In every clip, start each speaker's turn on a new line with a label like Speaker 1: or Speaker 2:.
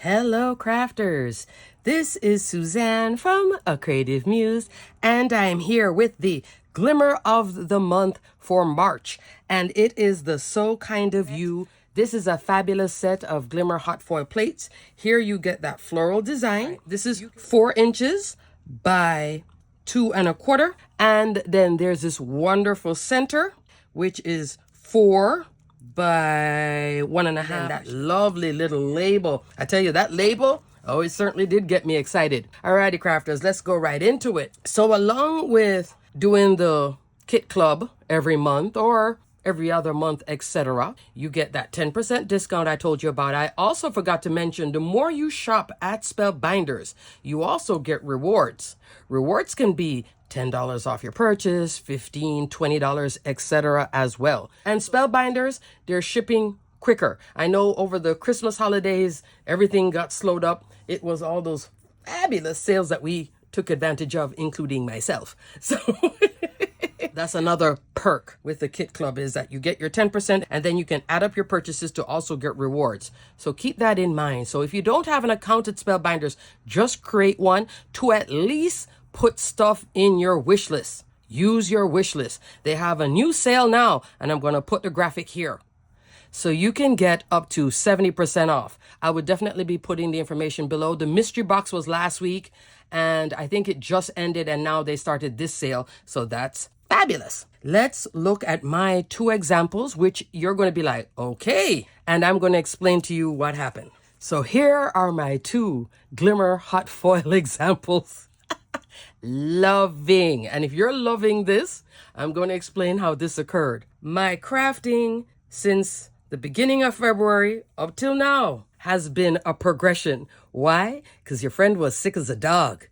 Speaker 1: Hello, crafters. This is Suzanne from A Creative Muse, and I am here with the Glimmer of the Month for March, and it is the So Kind of You. This is a fabulous set of Glimmer Hot Foil plates. Here you get that floral design. This is 4 inches by 2 1/4, and then there's this wonderful center, which is 4 by 1 1/2. That lovely little label. I tell you, that label, oh, it certainly did get me excited. Alrighty, crafters, let's go right into it. So along with doing the kit club every month or every other month, etc., you get that 10% discount I told you about. I also forgot to mention, the more you shop at Spellbinders, you also get rewards. Rewards can be $10 off your purchase, $15, $20, etc. as well. And Spellbinders, they're shipping quicker. I know over the Christmas holidays, everything got slowed up. It was all those fabulous sales that we took advantage of, including myself. So that's another perk with the Kit Club, is that you get your 10% and then you can add up your purchases to also get rewards. So keep that in mind. So if you don't have an account at Spellbinders, just create one to at least put stuff in your wish list. Use your wish list. They have a new sale now, and I'm going to put the graphic here. So you can get up to 70% off. I would definitely be putting the information below. The mystery box was last week, and I think it just ended, and now they started this sale. So that's fabulous. Let's look at my 2 examples, which you're going to be like, okay. And I'm going to explain to you what happened. So here are my 2 Glimmer Hot Foil examples. Loving. And if you're loving this, I'm going to explain how this occurred. My crafting since the beginning of February up till now has been a progression. Why? Because your friend was sick as a dog.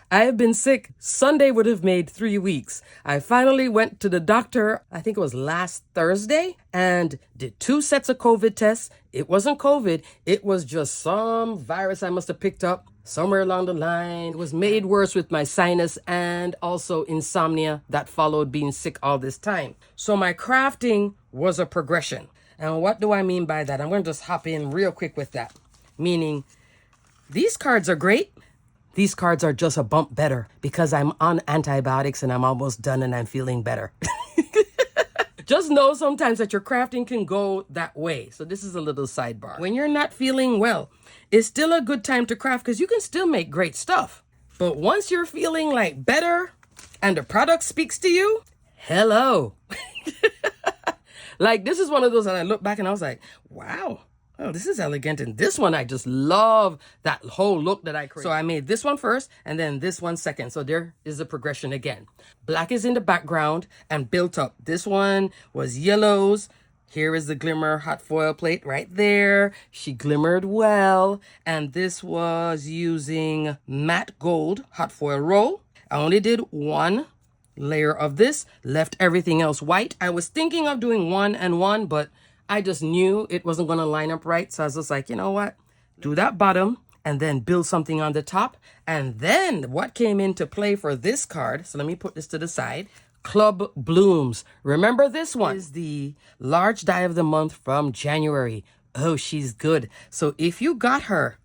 Speaker 1: I have been sick. Sunday would have made 3 weeks. I finally went to the doctor, I think it was last Thursday, and did 2 sets of COVID tests. It wasn't COVID. It was just some virus I must have picked up somewhere along the line. It was made worse with my sinus and also insomnia that followed being sick all this time. So my crafting was a progression. And what do I mean by that? I'm going to just hop in real quick with that. Meaning, these cards are great. These cards are just a bump better because I'm on antibiotics and I'm almost done and I'm feeling better. Just know sometimes that your crafting can go that way. So this is a little sidebar. When you're not feeling well, it's still a good time to craft because you can still make great stuff. But once you're feeling like better and the product speaks to you, hello. Like, this is one of those that I look back and I was like, wow. Oh, this is elegant. And this one, I just love that whole look that I created. So I made this one first and then this one second. So there is a progression again. Black is in the background and built up. This one was yellows. Here is the Glimmer Hot Foil plate right there. She glimmered well. And this was using matte gold hot foil roll. I only did 1 layer of this, left everything else white. I was thinking of doing 1 and 1, but I just knew it wasn't going to line up right. So I was just like, you know what? Do that bottom and then build something on the top. And then what came into play for this card, so let me put this to the side, Club Blooms. Remember this one is the large die of the month from January. Oh, she's good. So if you got her,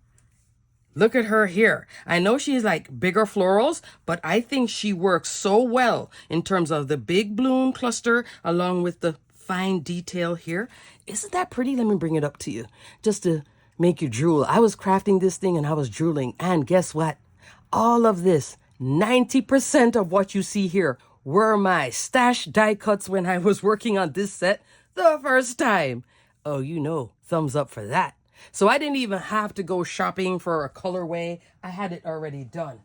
Speaker 1: look at her here. I know she's like bigger florals, but I think she works so well in terms of the big bloom cluster along with the fine detail here. Isn't that pretty? Let me bring it up to you just to make you drool. I was crafting this thing and I was drooling. And guess what? All of this, 90% of what you see here were my stash die cuts when I was working on this set the first time. Oh, you know, thumbs up for that. So I didn't even have to go shopping for a colorway. I had it already done.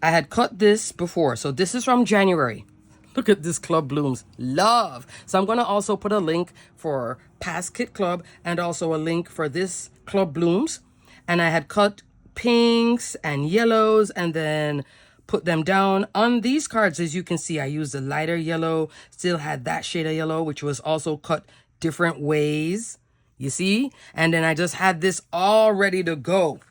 Speaker 1: I had cut this before. So this is from January. Look at this Club Blooms. Love. So I'm going to also put a link for past Kit Club and also a link for this Club Blooms. And I had cut pinks and yellows and then put them down on these cards. As you can see, I used a lighter yellow, still had that shade of yellow, which was also cut different ways. You see? And then I just had this all ready to go.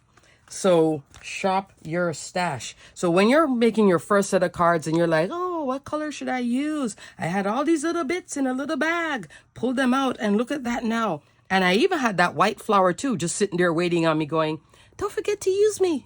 Speaker 1: So shop your stash. So when you're making your first set of cards and you're like, oh, what color should I use? I had all these little bits in a little bag. Pull them out and look at that now. And I even had that white flower too, just sitting there waiting on me going, don't forget to use me.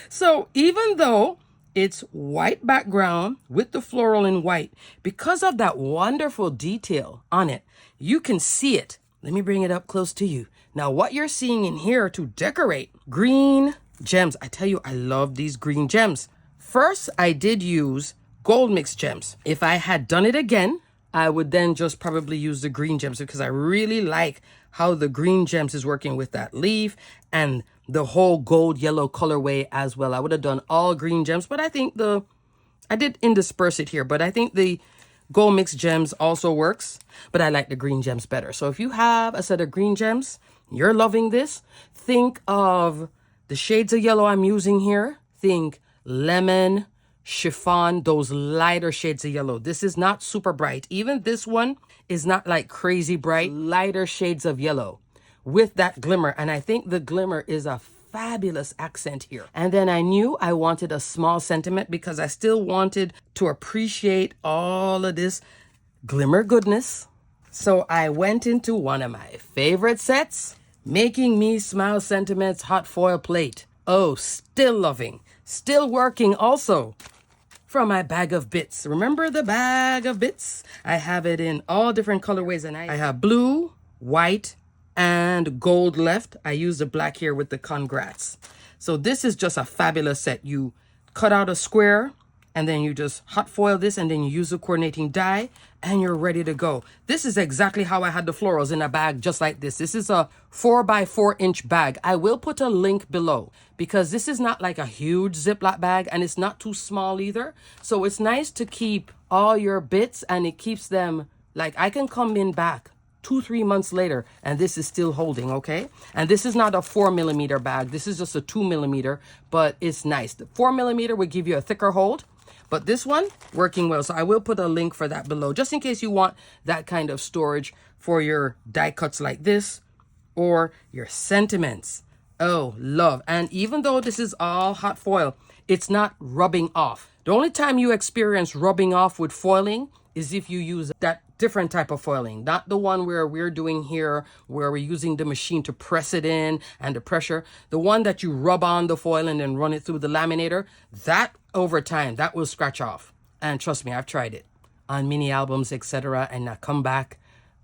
Speaker 1: So even though it's white background with the floral in white, because of that wonderful detail on it, you can see it. Let me bring it up close to you. Now, what you're seeing in here to decorate, green gems. I tell you, I love these green gems. First, I did use gold mixed gems. If I had done it again, I would then just probably use the green gems because I really like how the green gems is working with that leaf and the whole gold yellow colorway as well. I would have done all green gems, but I think I did intersperse it here, but I think the gold mixed gems also works, but I like the green gems better. So if you have a set of green gems, you're loving this, think of the shades of yellow I'm using here. Think lemon, chiffon, those lighter shades of yellow. This is not super bright. Even this one is not like crazy bright, lighter shades of yellow with that glimmer. And I think the glimmer is a fabulous accent here. And then I knew I wanted a small sentiment because I still wanted to appreciate all of this glimmer goodness. So I went into one of my favorite sets, Making Me Smile Sentiments Hot Foil Plate. Oh, still loving, still working also from my bag of bits. Remember the bag of bits? I have it in all different colorways, and I have blue, white, and gold left. I use the black here with the congrats. So this is just a fabulous set. You cut out a square and then you just hot foil this and then you use the coordinating die and you're ready to go. This is exactly how I had the florals in a bag just like this. This is a 4x4-inch bag. I will put a link below because this is not like a huge Ziploc bag and it's not too small either. So it's nice to keep all your bits and it keeps them, like I can come in back 2-3 months later and this is still holding, okay? And this is not a 4mm bag. This is just a 2mm, but it's nice. The 4mm would give you a thicker hold, but this one working well. So I will put a link for that below just in case you want that kind of storage for your die cuts like this or your sentiments. Oh, love. And even though this is all hot foil, it's not rubbing off. The only time you experience rubbing off with foiling is if you use that different type of foiling, not the one where we're doing here, where we're using the machine to press it in and the pressure. The one that you rub on the foil and then run it through the laminator, that over time, that will scratch off. And trust me, I've tried it on mini albums, etc. And I come back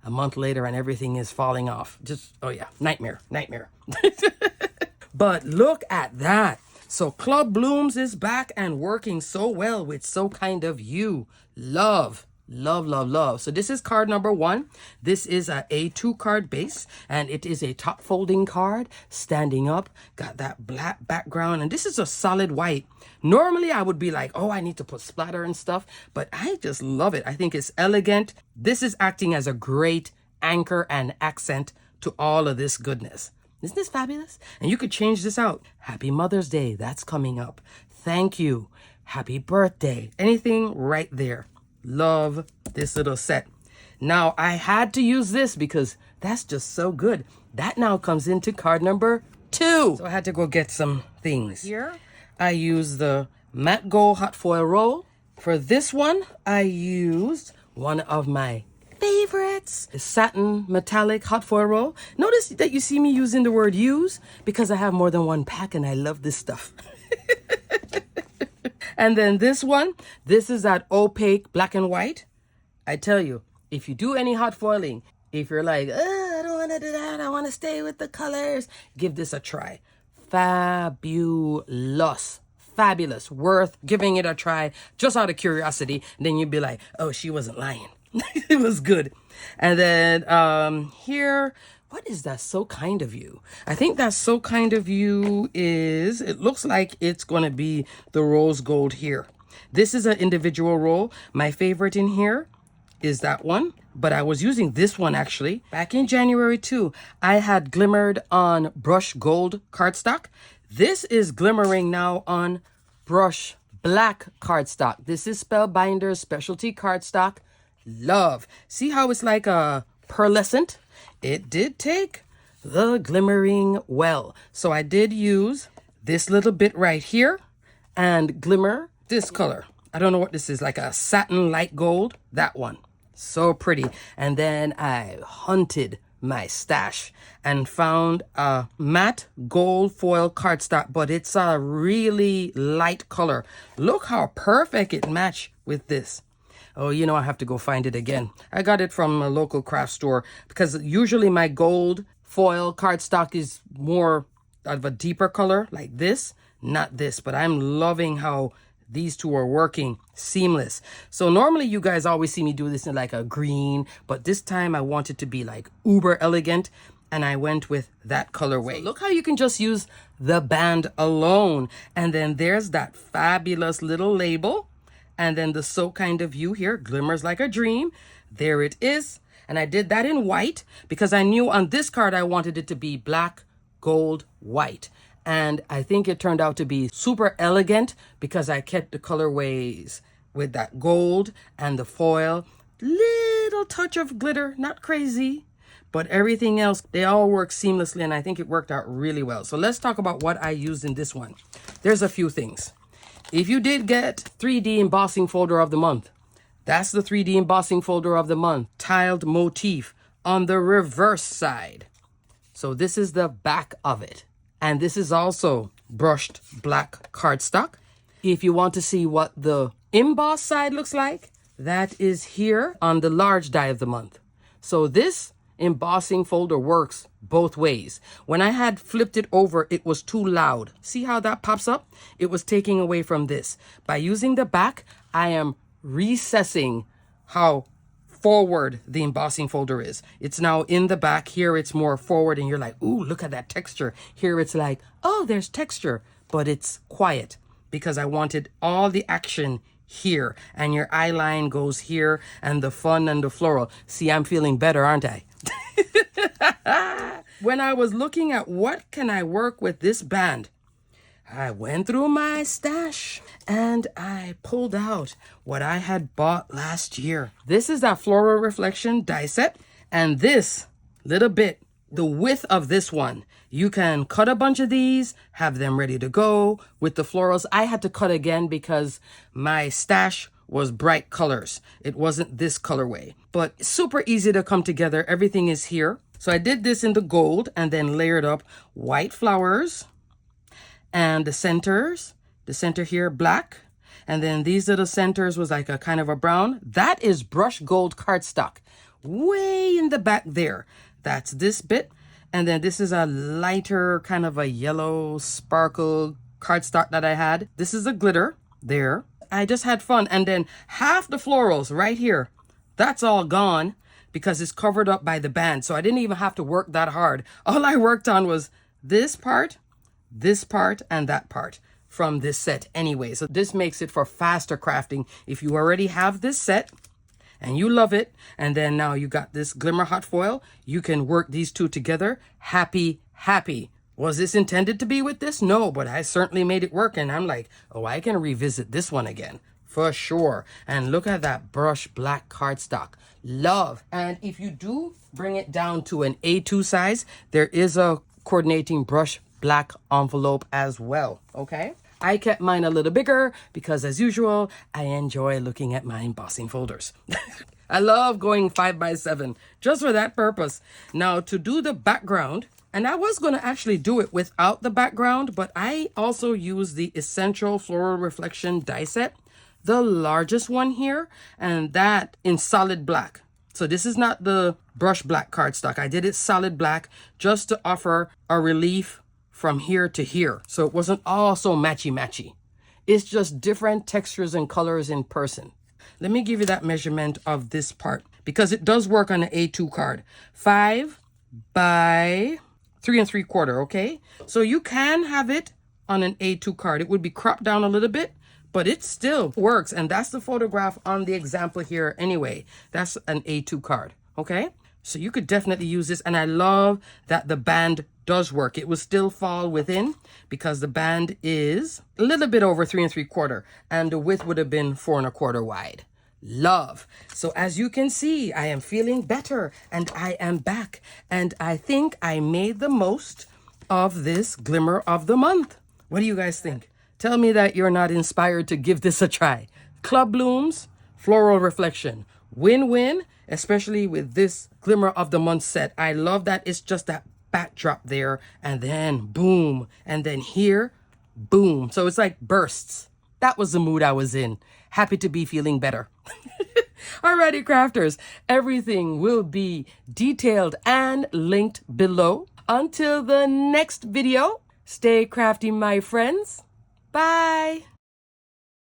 Speaker 1: a month later and everything is falling off. Just, oh yeah, nightmare. But look at that. So Club Blooms is back and working so well with So Kind of You. Love. So this is card number 1. This is a A2 card base and it is a top folding card, standing up, got that black background, and this is a solid white. Normally I would be like, oh, I need to put splatter and stuff, but I just love it. I think it's elegant. This is acting as a great anchor and accent to all of this goodness. Isn't this fabulous? And you could change this out. Happy Mother's Day, that's coming up. Thank you. Happy birthday. Anything right there. Love this little set. Now I had to use this because that's just so good. That now comes into card number 2. So I had to go get some things. Here I use the matte gold hot foil roll. For this one, I used one of my favorites, the satin metallic hot foil roll. Notice that you see me using the word use because I have more than one pack and I love this stuff. And then this one, this is that opaque black and white. I tell you, if you do any hot foiling, if you're like, I don't want to do that, I want to stay with the colors, give this a try. Fabulous. Fabulous. Worth giving it a try just out of curiosity. And then you'd be like, oh, she wasn't lying. It was good. And then here, what is that So Kind of You? I think that So Kind of You is, it looks like it's going to be the rose gold here. This is an individual roll. My favorite in here is that one, but I was using this one actually. Back in January too, I had glimmered on brush gold cardstock. This is glimmering now on brush black cardstock. This is Spellbinders specialty cardstock. Love. See how it's like a pearlescent? It did take the glimmering well. So I did use this little bit right here and glimmer this color. I don't know what this is, like a satin light gold, that one. So pretty. And then I hunted my stash and found a matte gold foil cardstock, but it's a really light color. Look how perfect it matched with this. Oh, you know, I have to go find it again. I got it from a local craft store because usually my gold foil cardstock is more of a deeper color like this, not this, but I'm loving how these two are working seamless. So normally you guys always see me do this in like a green, but this time I want it to be like uber elegant, and I went with that colorway. So look how you can just use the band alone. And then there's that fabulous little label. And then the So Kind of You here, glimmers like a dream. There it is. And I did that in white because I knew on this card I wanted it to be black, gold, white. And I think it turned out to be super elegant because I kept the colorways with that gold and the foil. Little touch of glitter, not crazy, but everything else, they all work seamlessly, and I think it worked out really well. So let's talk about what I used in this one. There's a few things. If you did get 3D embossing folder of the month, that's the 3D embossing folder of the month. Tiled motif on the reverse side. So this is the back of it. And this is also brushed black cardstock. If you want to see what the emboss side looks like, that is here on the large die of the month. So this embossing folder works both ways. When I had flipped it over, it was too loud. See how that pops up? It was taking away from this. By using the back, I am recessing how forward the embossing folder is. It's now in the back. Here it's more forward and you're like, ooh, look at that texture. Here it's like, oh, there's texture, but it's quiet because I wanted all the action here, and your eye line goes here, and the fun and the floral. See, I'm feeling better, aren't I? When I was looking at what can I work with this band, I went through my stash and I pulled out what I had bought last year. This is that floral reflection die set, and this little bit, the width of this one, you can cut a bunch of these, have them ready to go. With the florals, I had to cut again because my stash was bright colors. It wasn't this colorway, but super easy to come together. Everything is here. So I did this in the gold and then layered up white flowers and the centers, the center here, black. And then these little centers was like a kind of a brown. That is brushed gold cardstock way in the back there. That's this bit. And then this is a lighter kind of a yellow sparkle cardstock that I had. This is a glitter there. I just had fun. And then half the florals right here, that's all gone because it's covered up by the band. So I didn't even have to work that hard. All I worked on was this part, and that part from this set anyway. So this makes it for faster crafting. If you already have this set and you love it, and then now you got this Glimmer Hot Foil, you can work these two together. Happy, happy. Was this intended to be with this? No, but I certainly made it work, and I'm like, oh, I can revisit this one again for sure. And look at that brushed black cardstock. Love. And if you do bring it down to an A2 size, there is a coordinating brush black envelope as well, okay? I kept mine a little bigger because, as usual, I enjoy looking at my embossing folders. I love going 5x7 just for that purpose. Now, to do the background, and I was going to actually do it without the background, but I also use the Essential Floral Reflection die set, the largest one here, and that in solid black. So this is not the brush black cardstock. I did it solid black just to offer a relief from here to here. So it wasn't all so matchy-matchy. It's just different textures and colors in person. Let me give you that measurement of this part because it does work on an A2 card. 5 by 3 3/4, okay? So you can have it on an A2 card. It would be cropped down a little bit, but it still works. And that's the photograph on the example here anyway. That's an A2 card, okay? So you could definitely use this. And I love that the band does work. It will still fall within because the band is a little bit over 3 3/4 and the width would have been 4 1/4 wide. Love. So as you can see, I am feeling better and I am back. And I think I made the most of this Glimmer of the Month. What do you guys think? Tell me that you're not inspired to give this a try. Club Blooms, Floral Reflection, Win-win, especially with this Glimmer of the Month set. I love that it's just that backdrop there, and then boom, and then here, boom. So it's like bursts. That was the mood I was in. Happy to be feeling better. Alrighty, crafters, everything will be detailed and linked below. Until the next video, stay crafty, my friends. Bye.